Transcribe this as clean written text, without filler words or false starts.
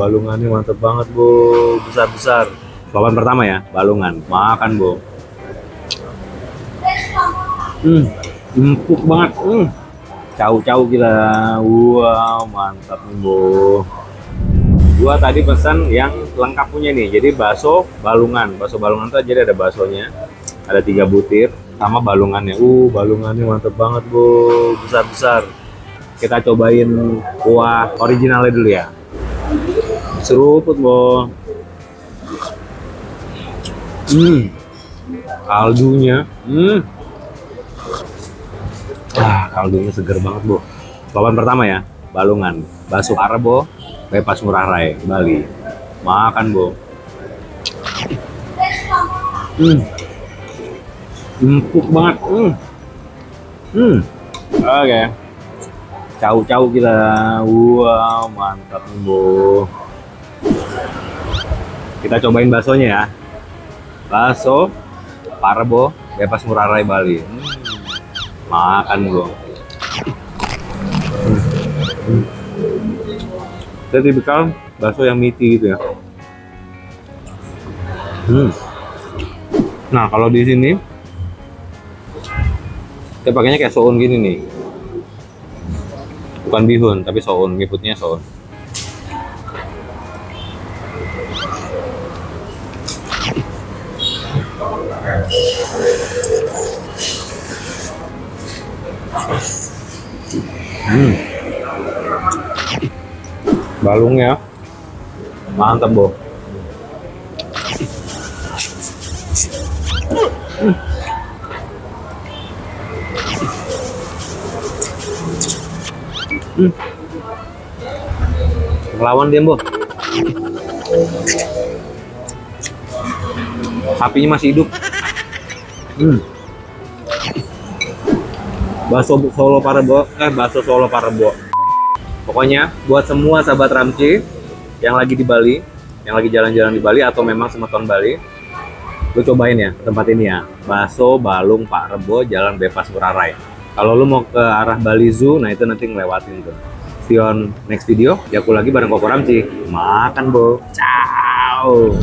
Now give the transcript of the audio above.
balungannya mantep banget, Bo. Besar-besar. Papan pertama ya, balungan. Makan, Bo. Empuk banget. Cau-cau gila. Wow, mantap nih, Bo. Gua tadi pesan yang lengkap punya nih. Jadi bakso balungan. Bakso balungan tuh jadi ada baksonya. Ada 3 butir sama balungannya. Balungannya mantep banget, Bo. Besar-besar. Kita cobain kuah originalnya dulu ya. Seruput, Bo. Kaldunya. Kaldunya seger banget, Bo. Papan pertama ya, balungan. Bakso Parebo, Bypass Ngurah Rai, Bali. Makan, Bo. Empuk banget. Oke. Cau-cau kita. Wow, mantap nih, Bo. Kita cobain baksonya ya. Bakso Parebo, Bypass Ngurah Rai, Bali. Makan, Bo. Saya tipikal bakso yang meaty gitu ya. Nah, kalau di sini saya pakainya kayak soun gini nih. Bukan bihun, tapi soun, ngikutnya soun. Balungnya mantap, Bo. Ngelawan dia, Bo. Sapinya masih hidup. Bakso Solo Parebo, bakso Solo Parebo. Pokoknya buat semua sahabat Ramchi yang lagi di Bali, yang lagi jalan-jalan di Bali atau memang semeton Bali, lu cobain ya tempat ini ya. Bakso Balung Pak Rebo, Jalan Bypass Ngurah Rai. Kalau lu mau ke arah Bali Zoo, nah itu nanti ngelewatin tuh. See you on next video. Jaku lagi bareng Koko Ramchi. Makan, Bo. Ciao.